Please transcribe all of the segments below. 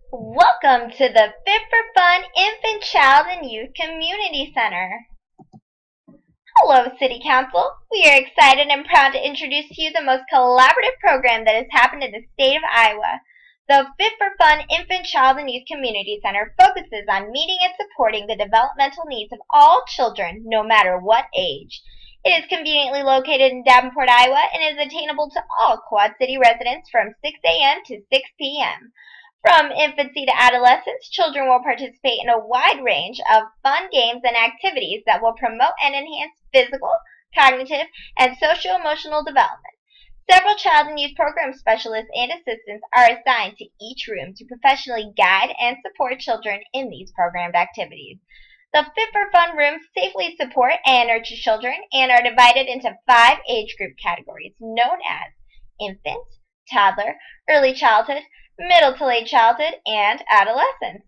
Welcome to the Fit for Fun Infant, Child, and Youth Community Center. Hello, City Council. We are excited and proud to introduce to you the most collaborative program that has happened in the state of Iowa. The Fit for Fun Infant, Child, and Youth Community Center focuses on meeting and supporting the developmental needs of all children, no matter what age. It is conveniently located in Davenport, Iowa, and is attainable to all Quad City residents from 6 a.m. to 6 p.m. From infancy to adolescence, children will participate in a wide range of fun games and activities that will promote and enhance physical, cognitive, and social-emotional development. Several child and youth program specialists and assistants are assigned to each room to professionally guide and support children in these programmed activities. The Fit for Fun rooms safely support and nurture children and are divided into 5 age group categories known as infant, toddler, early childhood, middle to late childhood, and adolescence.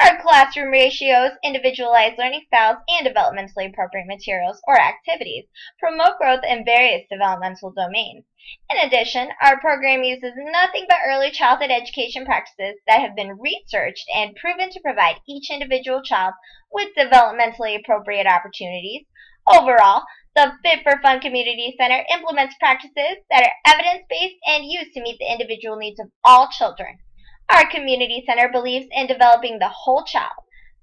Our classroom ratios, individualized learning styles, and developmentally appropriate materials or activities promote growth in various developmental domains. In addition, our program uses nothing but early childhood education practices that have been researched and proven to provide each individual child with developmentally appropriate opportunities. Overall, the Fit for Fun Community Center implements practices that are evidence-based and used to meet the individual needs of all children. Our community center believes in developing the whole child.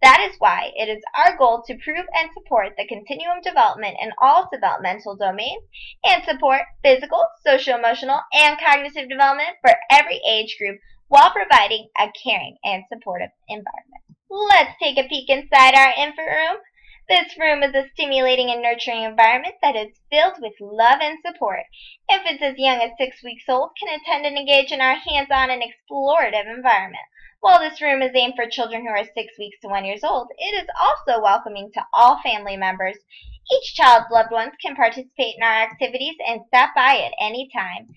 That is why it is our goal to prove and support the continuum development in all developmental domains and support physical, social-emotional, and cognitive development for every age group while providing a caring and supportive environment. Let's take a peek inside our infant room. This room is a stimulating and nurturing environment that is filled with love and support. Infants as young as 6 weeks old can attend and engage in our hands-on and explorative environment. While this room is aimed for children who are 6 weeks to 1 year old, it is also welcoming to all family members. Each child's loved ones can participate in our activities and stop by at any time.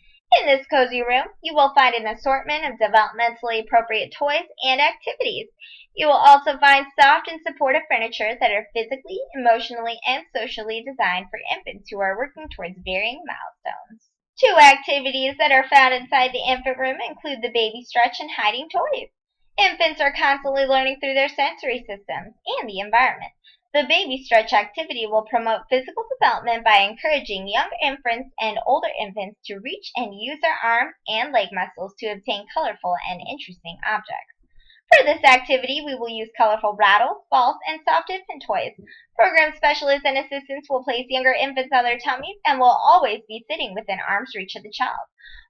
In this cozy room, you will find an assortment of developmentally appropriate toys and activities. You will also find soft and supportive furniture that are physically, emotionally, and socially designed for infants who are working towards varying milestones. 2 activities that are found inside the infant room include the baby stretch and hiding toys. Infants are constantly learning through their sensory systems and the environment. The baby stretch activity will promote physical development by encouraging young infants and older infants to reach and use their arm and leg muscles to obtain colorful and interesting objects. For this activity, we will use colorful rattles, balls, and soft infant toys. Program specialists and assistants will place younger infants on their tummies and will always be sitting within arm's reach of the child,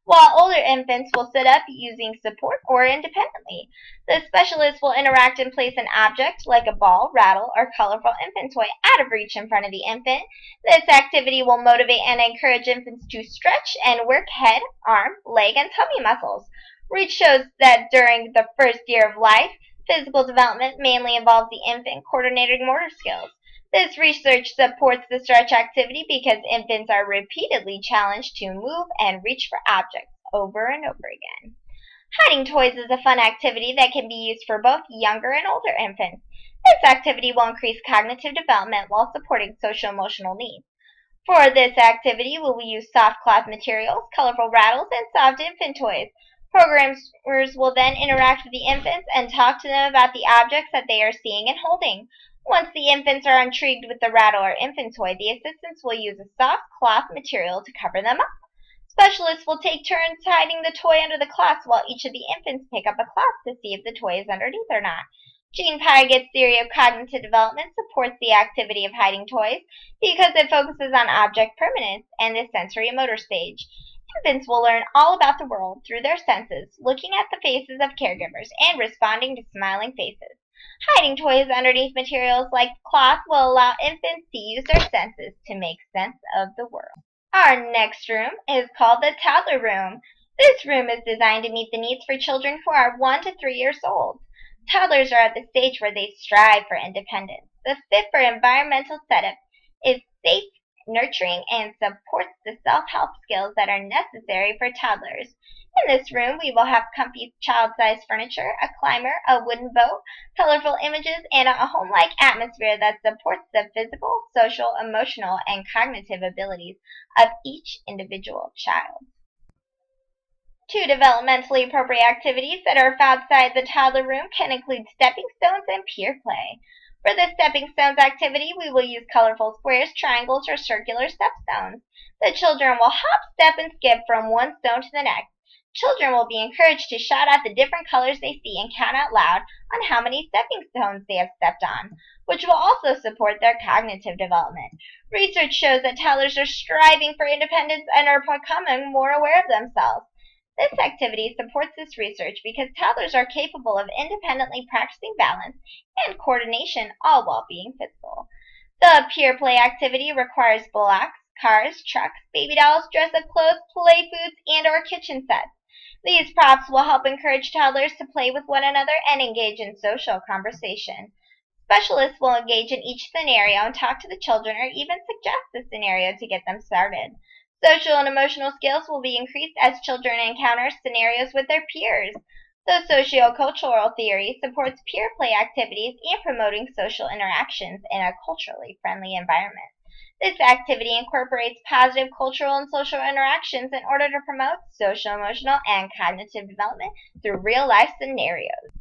while older infants will sit up using support or independently. The specialist will interact and place an object like a ball, rattle, or colorful infant toy out of reach in front of the infant. This activity will motivate and encourage infants to stretch and work head, arm, leg, and tummy muscles. Research shows that during the first year of life, physical development mainly involves the infant coordinating motor skills. This research supports the stretch activity because infants are repeatedly challenged to move and reach for objects over and over again. Hiding toys is a fun activity that can be used for both younger and older infants. This activity will increase cognitive development while supporting social-emotional needs. For this activity, we will use soft cloth materials, colorful rattles, and soft infant toys. Programmers will then interact with the infants and talk to them about the objects that they are seeing and holding. Once the infants are intrigued with the rattle or infant toy, the assistants will use a soft cloth material to cover them up. Specialists will take turns hiding the toy under the cloth while each of the infants pick up a cloth to see if the toy is underneath or not. Jean Piaget's theory of cognitive development supports the activity of hiding toys because it focuses on object permanence and the sensory motor stage. Infants will learn all about the world through their senses, looking at the faces of caregivers and responding to smiling faces. Hiding toys underneath materials like cloth will allow infants to use their senses to make sense of the world. Our next room is called the toddler room. This room is designed to meet the needs for children who are 1 to 3 years old. Toddlers are at the stage where they strive for independence. The Fit for Environmental setup is safe, nurturing, and supports the self-help skills that are necessary for toddlers. In this room, we will have comfy child-sized furniture, a climber, a wooden boat, colorful images, and a home-like atmosphere that supports the physical, social, emotional, and cognitive abilities of each individual child. Two developmentally appropriate activities that are outside the toddler room can include stepping stones and pier play. For the stepping stones activity, we will use colorful squares, triangles, or circular step stones. The children will hop, step, and skip from one stone to the next. Children will be encouraged to shout out the different colors they see and count out loud on how many stepping stones they have stepped on, which will also support their cognitive development. Research shows that toddlers are striving for independence and are becoming more aware of themselves. This activity supports this research because toddlers are capable of independently practicing balance and coordination, all while being physical. The peer play activity requires blocks, cars, trucks, baby dolls, dress-up clothes, play foods, and/or kitchen sets. These props will help encourage toddlers to play with one another and engage in social conversation. Specialists will engage in each scenario and talk to the children or even suggest the scenario to get them started. Social and emotional skills will be increased as children encounter scenarios with their peers. The sociocultural theory supports peer play activities and promoting social interactions in a culturally friendly environment. This activity incorporates positive cultural and social interactions in order to promote social, emotional, and cognitive development through real-life scenarios.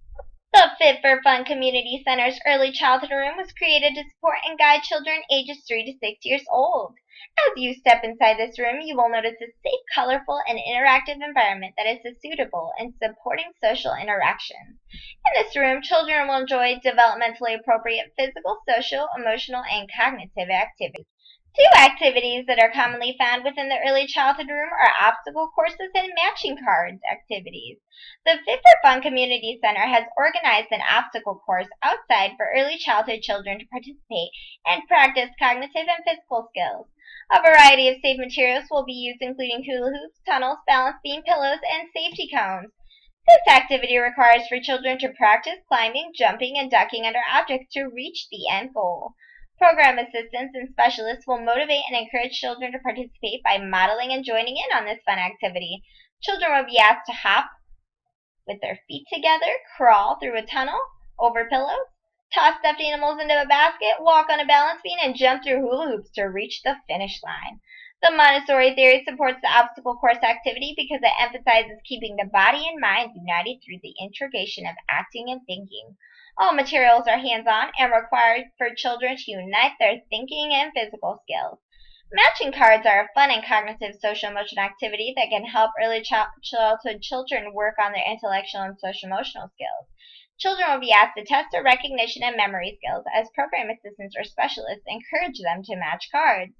The Fit for Fun Community Center's Early Childhood Room was created to support and guide children ages 3 to 6 years old. As you step inside this room, you will notice a safe, colorful, and interactive environment that is suitable in supporting social interactions. In this room, children will enjoy developmentally appropriate physical, social, emotional, and cognitive activities. Two activities that are commonly found within the early childhood room are obstacle courses and matching cards activities. The Fit for Fun Community Center has organized an obstacle course outside for early childhood children to participate and practice cognitive and physical skills. A variety of safe materials will be used, including hula hoops, tunnels, balance beam pillows, and safety cones. This activity requires for children to practice climbing, jumping, and ducking under objects to reach the end goal. Program assistants and specialists will motivate and encourage children to participate by modeling and joining in on this fun activity. Children will be asked to hop with their feet together, crawl through a tunnel, over pillows, toss stuffed animals into a basket, walk on a balance beam, and jump through hula hoops to reach the finish line. The Montessori theory supports the obstacle course activity because it emphasizes keeping the body and mind united through the integration of acting and thinking. All materials are hands-on and required for children to unite their thinking and physical skills. Matching cards are a fun and cognitive social emotional activity that can help early childhood children work on their intellectual and social emotional skills. Children will be asked to test their recognition and memory skills as program assistants or specialists encourage them to match cards.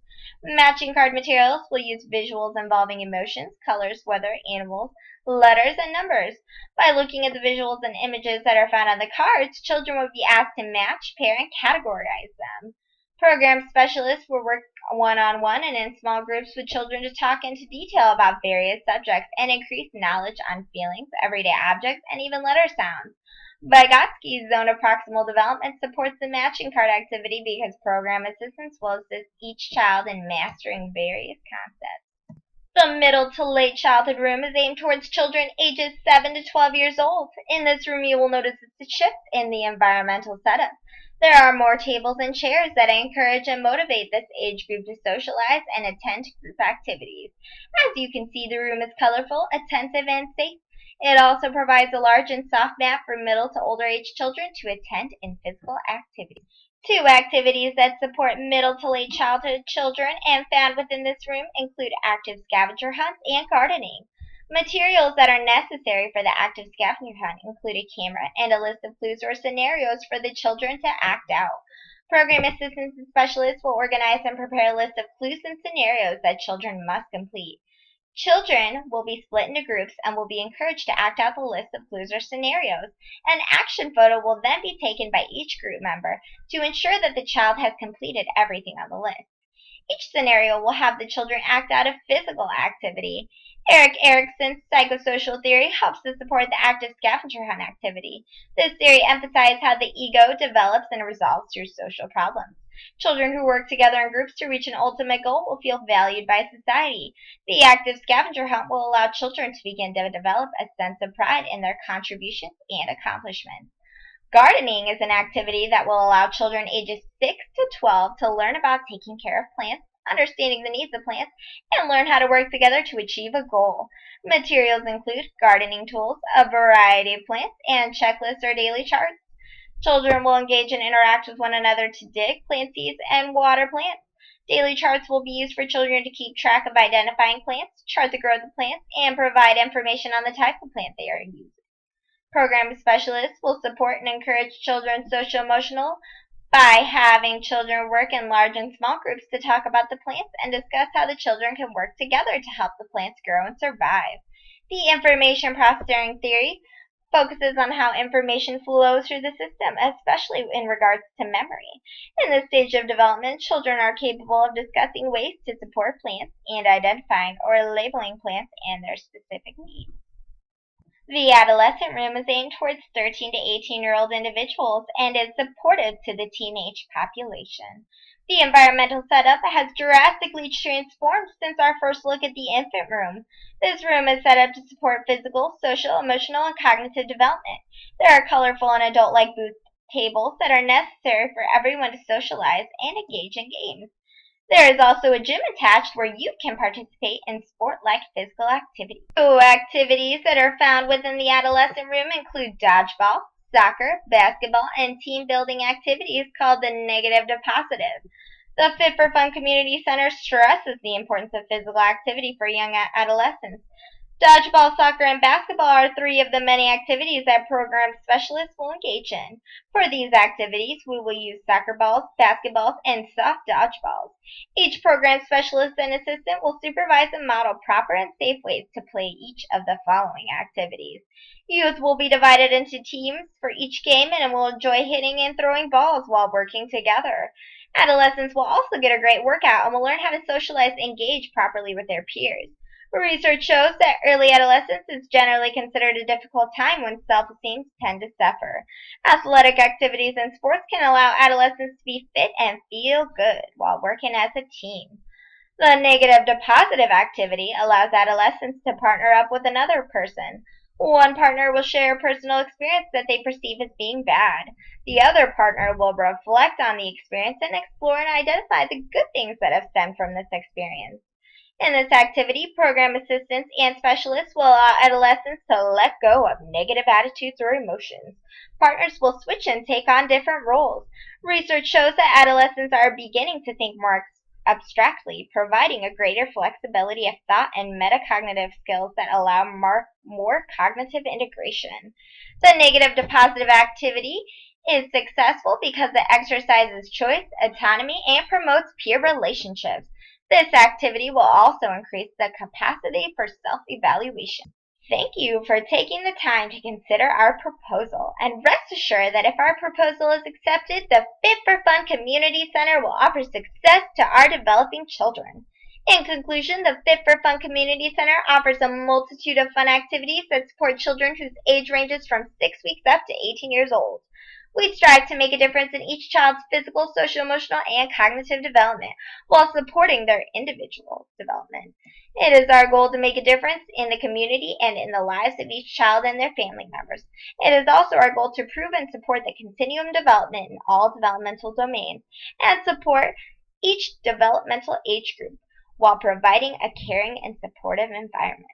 Matching card materials will use visuals involving emotions, colors, weather, animals, letters, and numbers. By looking at the visuals and images that are found on the cards, children will be asked to match, pair, and categorize them. Program specialists will work one-on-one and in small groups with children to talk into detail about various subjects and increase knowledge on feelings, everyday objects, and even letter sounds. Vygotsky's zone of proximal development supports the matching card activity because program assistants will assist each child in mastering various concepts. The middle to late childhood room is aimed towards children ages 7 to 12 years old. In this room, you will notice a shift in the environmental setup. There are more tables and chairs that encourage and motivate this age group to socialize and attend group activities. As you can see, the room is colorful, attentive, and safe. It also provides a large and soft mat for middle to older age children to attend in physical activities. Two activities that support middle to late childhood children and found within this room include active scavenger hunts and gardening. Materials that are necessary for the active scavenger hunt include a camera and a list of clues or scenarios for the children to act out. Program assistants and specialists will organize and prepare a list of clues and scenarios that children must complete. Children will be split into groups and will be encouraged to act out the list of clues or scenarios. An action photo will then be taken by each group member to ensure that the child has completed everything on the list. Each scenario will have the children act out a physical activity. Erik Erikson's psychosocial theory helps to support the active scavenger hunt activity. This theory emphasizes how the ego develops and resolves through social problems. Children who work together in groups to reach an ultimate goal will feel valued by society. The active scavenger hunt will allow children to begin to develop a sense of pride in their contributions and accomplishments. Gardening is an activity that will allow children ages 6 to 12 to learn about taking care of plants, understanding the needs of plants, and learn how to work together to achieve a goal. Materials include gardening tools, a variety of plants, and checklists or daily charts. Children will engage and interact with one another to dig, plant seeds, and water plants. Daily charts will be used for children to keep track of identifying plants, chart the growth of plants, and provide information on the type of plant they are using. Program specialists will support and encourage children's social-emotional by having children work in large and small groups to talk about the plants and discuss how the children can work together to help the plants grow and survive. The information processing theory focuses on how information flows through the system, especially in regards to memory. In this stage of development, children are capable of discussing ways to support plants and identifying or labeling plants and their specific needs. The adolescent room is aimed towards 13 to 18-year-old individuals and is supportive to the teenage population. The environmental setup has drastically transformed since our first look at the infant room. This room is set up to support physical, social, emotional, and cognitive development. There are colorful and adult-like booth tables that are necessary for everyone to socialize and engage in games. There is also a gym attached where you can participate in sport-like physical activities. Activities that are found within the adolescent room include dodgeball, soccer, basketball, and team-building activities called the negative to positive. The Fit for Fun Community Center stresses the importance of physical activity for young adolescents. Dodgeball, soccer, and basketball are three of the many activities that program specialists will engage in. For these activities, we will use soccer balls, basketballs, and soft dodgeballs. Each program specialist and assistant will supervise and model proper and safe ways to play each of the following activities. Youth will be divided into teams for each game and will enjoy hitting and throwing balls while working together. Adolescents will also get a great workout and will learn how to socialize and engage properly with their peers. Research shows that early adolescence is generally considered a difficult time when self-esteem tend to suffer. Athletic activities and sports can allow adolescents to be fit and feel good while working as a team. The negative to positive activity allows adolescents to partner up with another person. One partner will share a personal experience that they perceive as being bad. The other partner will reflect on the experience and explore and identify the good things that have stemmed from this experience. In this activity, program assistants and specialists will allow adolescents to let go of negative attitudes or emotions. Partners will switch and take on different roles. Research shows that adolescents are beginning to think more abstractly, providing a greater flexibility of thought and metacognitive skills that allow more cognitive integration. The negative to positive activity is successful because it exercises choice, autonomy, and promotes peer relationships. This activity will also increase the capacity for self-evaluation. Thank you for taking the time to consider our proposal, and rest assured that if our proposal is accepted, the Fit for Fun Community Center will offer success to our developing children. In conclusion, the Fit for Fun Community Center offers a multitude of fun activities that support children whose age ranges from 6 weeks up to 18 years old. We strive to make a difference in each child's physical, social, emotional, and cognitive development while supporting their individual development. It is our goal to make a difference in the community and in the lives of each child and their family members. It is also our goal to improve and support the continuum development in all developmental domains and support each developmental age group while providing a caring and supportive environment.